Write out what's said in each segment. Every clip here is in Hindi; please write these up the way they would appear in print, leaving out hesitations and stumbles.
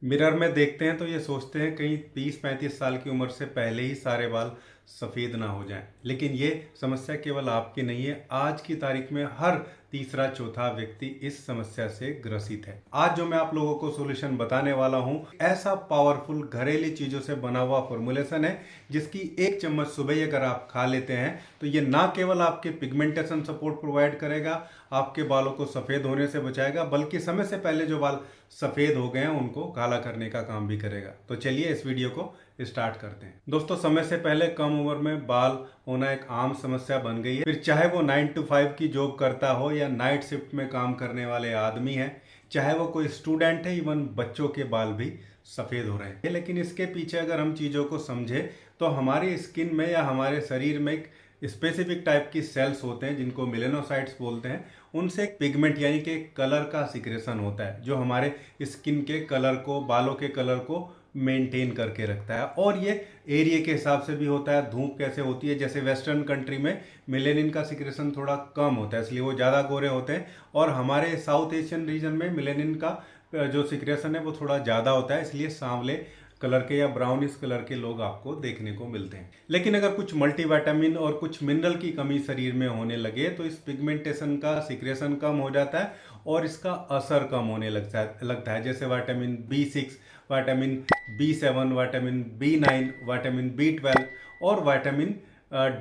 मिरर में देखते हैं तो ये सोचते हैं कहीं 30-35 साल की उम्र से पहले ही सारे बाल सफ़ेद ना हो जाएं। लेकिन ये समस्या केवल आपकी नहीं है, आज की तारीख में हर तीसरा चौथा व्यक्ति इस समस्या से ग्रसित है। आज जो मैं आप लोगों को सॉल्यूशन बताने वाला हूँ, ऐसा पावरफुल घरेलू चीज़ों से बना हुआ फॉर्मुलेशन है जिसकी एक चम्मच सुबह ही अगर आप खा लेते हैं तो ये ना केवल आपके पिगमेंटेशन सपोर्ट प्रोवाइड करेगा, आपके बालों को सफ़ेद होने से बचाएगा, बल्कि समय से पहले जो बाल सफ़ेद हो गए हैं उनको काला करने का काम भी करेगा। तो चलिए इस वीडियो को स्टार्ट करते हैं। दोस्तों, समय से पहले कम उम्र में बाल होना एक आम समस्या बन गई है। फिर चाहे वो 9 to 5 की जॉब करता हो या नाइट शिफ्ट में काम करने वाले आदमी है, चाहे वो कोई स्टूडेंट है, इवन बच्चों के बाल भी सफ़ेद हो रहे हैं। लेकिन इसके पीछे अगर हम चीज़ों को समझें तो हमारी स्किन में या हमारे शरीर में एक स्पेसिफिक टाइप की सेल्स होते हैं जिनको मेलेनोसाइट्स बोलते हैं। उनसे एक पिगमेंट यानी कि कलर का सिक्रेशन होता है जो हमारे स्किन के कलर को, बालों के कलर को मेंटेन करके रखता है। और ये एरिया के हिसाब से भी होता है। धूप कैसे होती है, जैसे वेस्टर्न कंट्री में मेलेनिन का सिक्रेशन थोड़ा कम होता है, इसलिए वो ज़्यादा गोरे होते हैं। और हमारे साउथ एशियन रीजन में मेलेनिन का जो सिक्रेशन है वो थोड़ा ज़्यादा होता है, इसलिए सांवले कलर के या ब्राउनिश कलर के लोग आपको देखने को मिलते हैं। लेकिन अगर कुछ मल्टीविटामिन और कुछ मिनरल की कमी शरीर में होने लगे तो इस पिगमेंटेशन का सिक्रेशन कम हो जाता है और इसका असर कम होने लगता है। जैसे vitamin B6, vitamin B7, vitamin B9, vitamin B12 और विटामिन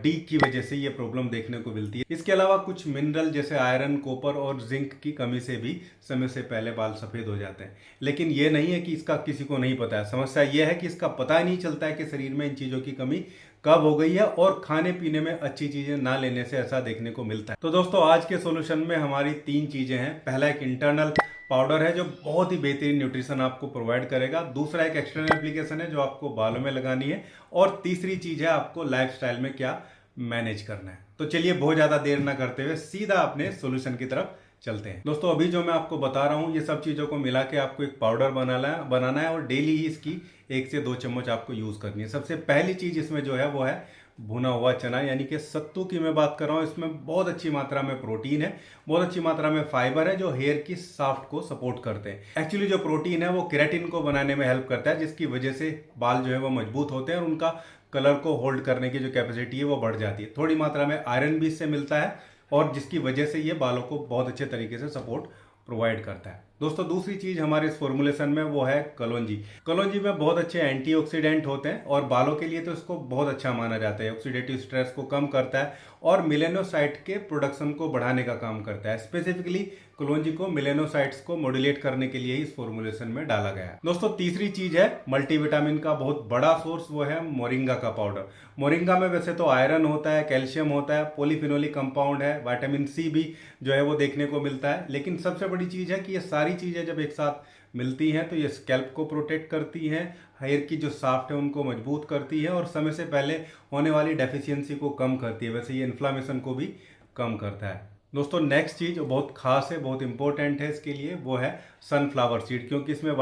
डी की वजह से ये प्रॉब्लम देखने को मिलती है। इसके अलावा कुछ मिनरल जैसे आयरन, कॉपर और जिंक की कमी से भी समय से पहले बाल सफ़ेद हो जाते हैं। लेकिन ये नहीं है कि इसका किसी को नहीं पता है। समस्या ये है कि इसका पता ही नहीं चलता है कि शरीर में इन चीज़ों की कमी कब हो गई है और खाने पीने में अच्छी चीज़ें ना लेने से ऐसा देखने को मिलता है। तो दोस्तों, आज के सोल्यूशन में हमारी 3 चीज़ें हैं। पहला एक इंटरनल पाउडर है जो बहुत ही बेहतरीन न्यूट्रिशन आपको प्रोवाइड करेगा। दूसरा एक एक्सटर्नल एप्लीकेशन है जो आपको बालों में लगानी है। और तीसरी चीज़ है आपको लाइफस्टाइल में क्या मैनेज करना है। तो चलिए बहुत ज़्यादा देर ना करते हुए सीधा अपने सोल्यूशन की तरफ चलते हैं। दोस्तों, अभी जो मैं आपको बता रहा हूँ ये सब चीज़ों को मिला के आपको एक पाउडर बनाना है और डेली ही इसकी 1 से 2 चम्मच आपको यूज़ करनी है। सबसे पहली चीज़ इसमें जो है वो है भुना हुआ चना, यानी कि सत्तू की मैं बात कर रहा हूँ। इसमें बहुत अच्छी मात्रा में प्रोटीन है, बहुत अच्छी मात्रा में फाइबर है जो हेयर की साफ्ट को सपोर्ट करते हैं। एक्चुअली जो प्रोटीन है वो केराटिन को बनाने में हेल्प करता है, जिसकी वजह से बाल जो है वो मजबूत होते हैं और उनका कलर को होल्ड करने की जो कैपेसिटी है वो बढ़ जाती है। थोड़ी मात्रा में आयरन भी इससे मिलता है और जिसकी वजह से ये बालों को बहुत अच्छे तरीके से सपोर्ट प्रोवाइड करता है। दोस्तों, दूसरी चीज हमारे इस फॉर्मुलेशन में वो है कलौंजी। कलौंजी में बहुत अच्छे एंटीऑक्सीडेंट होते हैं और बालों के लिए तो इसको बहुत अच्छा माना जाता है। ऑक्सीडेटिव स्ट्रेस को कम करता है और मेलेनोसाइट के प्रोडक्शन को बढ़ाने का काम करता है। स्पेसिफिकली कलौंजी को मेलेनोसाइट्स को मॉड्यूलेट करने के लिए ही इस फॉर्मुलेशन में डाला गया है। दोस्तों, तीसरी चीज है मल्टीविटामिन का बहुत बड़ा सोर्स, वो है मोरिंगा का पाउडर। मोरिंगा में वैसे तो आयरन होता है, कैल्शियम होता है, पॉलीफिनोलिक कंपाउंड है, विटामिन सी भी जो है वो देखने को मिलता है। लेकिन सबसे बड़ी चीज है कि ये सारी चीजें जब एक साथ मिलती हैं तो ये स्कैल्प को प्रोटेक्ट करती हैं, हेयर की जो साफ्ट है उनको मजबूत करती है और समय से पहले होने वाली डेफिशिएंसी को कम करती है। वैसे ये इन्फ्लामेशन को भी कम करता है। दोस्तों, नेक्स्ट चीज बहुत खास है, बहुत इंपॉर्टेंट है इसके लिए, वो है सनफ्लावर सीड, क्योंकि इसमें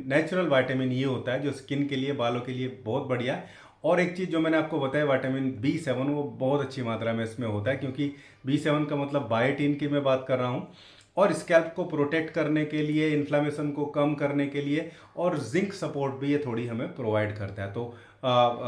नेचुरल विटामिन ई होता है जो स्किन के लिए, बालों के लिए बहुत बढ़िया है। और एक चीज़ जो मैंने आपको बताया विटामिन B7, वो बहुत अच्छी मात्रा में इसमें होता है, क्योंकि B7 का मतलब बायोटिन की मैं बात कर रहा हूँ। और स्कैल्प को प्रोटेक्ट करने के लिए, इन्फ्लामेशन को कम करने के लिए और जिंक सपोर्ट भी ये थोड़ी हमें प्रोवाइड करता है। तो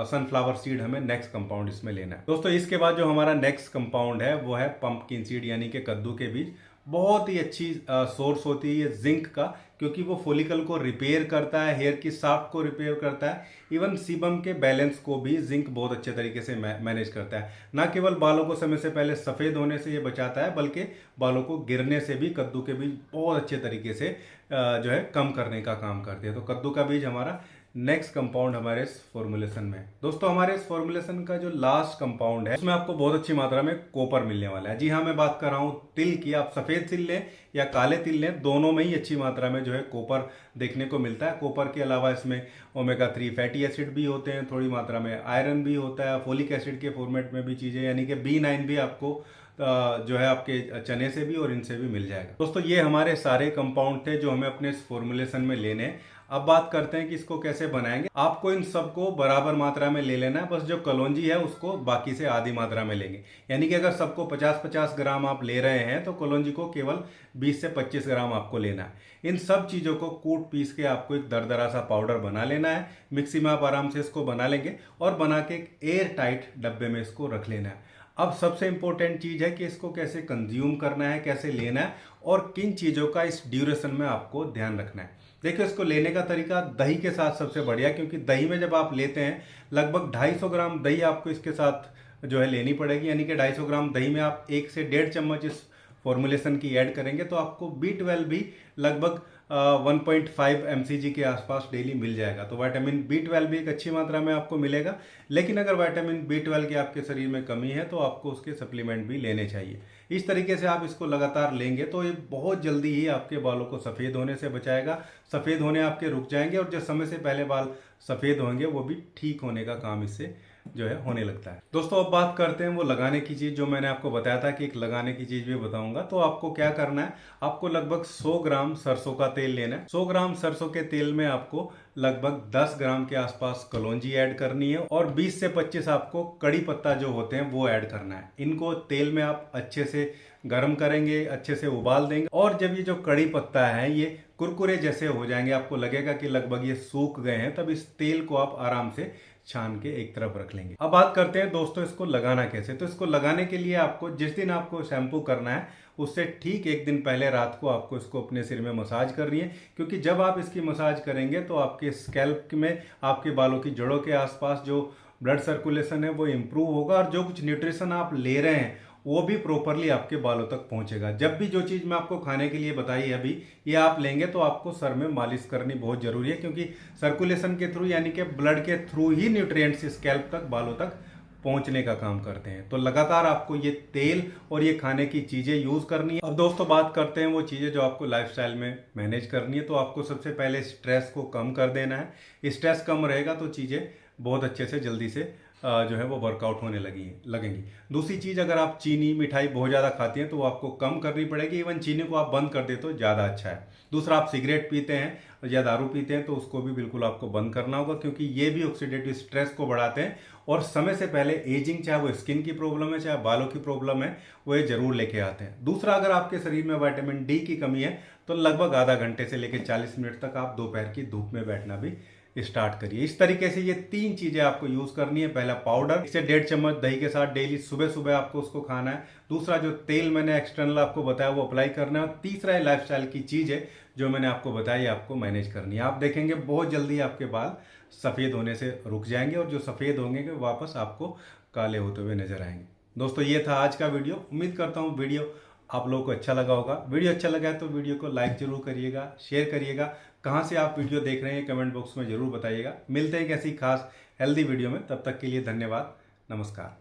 सनफ्लावर सीड हमें नेक्स्ट कंपाउंड इसमें लेना है। दोस्तों, इसके बाद जो हमारा नेक्स्ट कंपाउंड है वो है पंपकिन सीड, यानी कि कद्दू के बीज। बहुत ही अच्छी सोर्स होती है ये जिंक का, क्योंकि वो फॉलिकल को रिपेयर करता है, हेयर की साफ्ट को रिपेयर करता है, इवन सीबम के बैलेंस को भी जिंक बहुत अच्छे तरीके से मैनेज करता है। ना केवल बालों को समय से पहले सफ़ेद होने से ये बचाता है, बल्कि बालों को गिरने से भी कद्दू के बीज बहुत अच्छे तरीके से जो है कम करने का काम करते हैं। तो कद्दू का बीज हमारा नेक्स्ट कंपाउंड हमारे इस फॉर्मुलेशन में। दोस्तों, हमारे इस फॉर्मुलेशन का जो लास्ट कंपाउंड है उसमें आपको बहुत अच्छी मात्रा में कॉपर मिलने वाला है। जी हाँ, मैं बात कर रहा हूँ तिल की। आप सफ़ेद तिल लें या काले तिल लें, दोनों में ही अच्छी मात्रा में जो है कॉपर देखने को मिलता है। कॉपर के अलावा इसमें ओमेगा 3 फैटी एसिड भी होते हैं, थोड़ी मात्रा में आयरन भी होता है, फोलिक एसिड के फॉर्मेट में भी चीज़ें, यानी कि B9 भी आपको जो है आपके चने से भी और इनसे भी मिल जाएगा। दोस्तों, ये हमारे सारे कंपाउंड थे जो हमें अपने इस फॉर्मुलेशन में लेने हैं। अब बात करते हैं कि इसको कैसे बनाएंगे। आपको इन सबको बराबर मात्रा में ले लेना है, बस जो कलौंजी है उसको बाकी से आधी मात्रा में लेंगे। यानी कि अगर सबको 50-50 ग्राम आप ले रहे हैं तो कलौंजी को केवल 20 से 25 ग्राम आपको लेना है। इन सब चीज़ों को कूट पीस के आपको एक दरदरा सा पाउडर बना लेना है। मिक्सी में आप आराम से इसको बना लेंगे और बना के एक एयर टाइट डब्बे में इसको रख लेना है। अब सबसे इंपॉर्टेंट चीज़ है कि इसको कैसे कंज्यूम करना है, कैसे लेना है और किन चीज़ों का इस ड्यूरेशन में आपको ध्यान रखना है। देखिए, इसको लेने का तरीका दही के साथ सबसे बढ़िया, क्योंकि दही में जब आप लेते हैं लगभग 250 ग्राम दही आपको इसके साथ जो है लेनी पड़ेगी। यानी कि 250 ग्राम दही में आप 1 से 1.5 चम्मच इस फॉर्मुलेशन की ऐड करेंगे तो आपको B12 भी लगभग 1.5 mcg के आसपास डेली मिल जाएगा। तो विटामिन B12 भी एक अच्छी मात्रा में आपको मिलेगा। लेकिन अगर विटामिन B12 की आपके शरीर में कमी है तो आपको उसके सप्लीमेंट भी लेने चाहिए। इस तरीके से आप इसको लगातार लेंगे तो ये बहुत जल्दी ही आपके बालों को सफ़ेद होने से बचाएगा। सफ़ेद होने आपके रुक जाएंगे और जो समय से पहले बाल सफ़ेद होंगे वो भी ठीक होने का काम इससे जो है होने लगता है। दोस्तों, अब बात करते हैं वो लगाने की चीज़ जो मैंने आपको बताया था कि एक लगाने की चीज़ भी बताऊंगा। तो आपको क्या करना है, आपको लगभग 100 ग्राम सरसों का तेल लेना है। 100 ग्राम सरसों के तेल में आपको लगभग 10 ग्राम के आसपास कलौंजी ऐड करनी है और 20 से 25 आपको कड़ी पत्ता जो होते हैं वो ऐड करना है। इनको तेल में आप अच्छे से गर्म करेंगे, अच्छे से उबाल देंगे और जब ये जो कड़ी पत्ता है ये कुरकुरे जैसे हो जाएंगे, आपको लगेगा कि लगभग ये सूख गए हैं, तब इस तेल को आप आराम से छान के एक तरफ रख लेंगे। अब बात करते हैं दोस्तों इसको लगाना कैसे। तो इसको लगाने के लिए आपको जिस दिन आपको शैम्पू करना है उससे ठीक एक दिन पहले रात को आपको इसको अपने सिर में मसाज करनी है, क्योंकि जब आप इसकी मसाज करेंगे तो आपके स्कैल्प में, आपके बालों की जड़ों के आसपास जो ब्लड सर्कुलेशन है वो इम्प्रूव होगा और जो कुछ न्यूट्रिशन आप ले रहे हैं वो भी प्रॉपरली आपके बालों तक पहुंचेगा। जब भी जो चीज़ मैं आपको खाने के लिए बताई है अभी ये आप लेंगे तो आपको सर में मालिश करनी बहुत ज़रूरी है, क्योंकि सर्कुलेशन के थ्रू यानी कि ब्लड के थ्रू ही न्यूट्रिएंट्स स्कैल्प तक, बालों तक पहुंचने का काम करते हैं। तो लगातार आपको ये तेल और ये खाने की चीज़ें यूज़ करनी है। अब दोस्तों बात करते हैं वो चीज़ें जो आपको लाइफस्टाइल में मैनेज करनी है। तो आपको सबसे पहले स्ट्रेस को कम कर देना है। स्ट्रेस कम रहेगा तो चीज़ें बहुत अच्छे से जल्दी से जो है वो वर्कआउट होने लगेंगी। दूसरी चीज़, अगर आप चीनी मिठाई बहुत ज़्यादा खाती हैं तो वो आपको कम करनी पड़ेगी। इवन चीनी को आप बंद कर दे तो ज़्यादा अच्छा है। दूसरा, आप सिगरेट पीते हैं या दारू पीते हैं तो उसको भी बिल्कुल आपको बंद करना होगा, क्योंकि ये भी ऑक्सीडेटिव स्ट्रेस को बढ़ाते हैं और समय से पहले एजिंग, चाहे वो स्किन की प्रॉब्लम है चाहे बालों की प्रॉब्लम है, वो ये जरूर लेके आते हैं। दूसरा, अगर आपके शरीर में विटामिन D की कमी है तो लगभग आधा घंटे से लेकर 40 मिनट तक आप दोपहर की धूप में बैठना भी स्टार्ट करिए। इस तरीके से ये 3 चीजें आपको यूज करनी है। पहला, पाउडर 1 से 1.5 चम्मच दही के साथ डेली सुबह सुबह आपको उसको खाना है। दूसरा, जो तेल मैंने एक्सटर्नल आपको बताया वो अप्लाई करना है। और तीसरा, लाइफस्टाइल की चीज है जो मैंने आपको बताई आपको मैनेज करनी है। आप देखेंगे बहुत जल्दी आपके बाल सफेद होने से रुक जाएंगे और जो सफेद होंगे वापस आपको काले होते हुए नजर आएंगे। दोस्तों, ये था आज का वीडियो। उम्मीद करता हूँ वीडियो आप लोगों को अच्छा लगा होगा। वीडियो अच्छा लगा है तो वीडियो को लाइक जरूर करिएगा, शेयर करिएगा। कहाँ से आप वीडियो देख रहे हैं कमेंट बॉक्स में जरूर बताइएगा। मिलते हैं एक ऐसी खास हेल्दी वीडियो में, तब तक के लिए धन्यवाद, नमस्कार।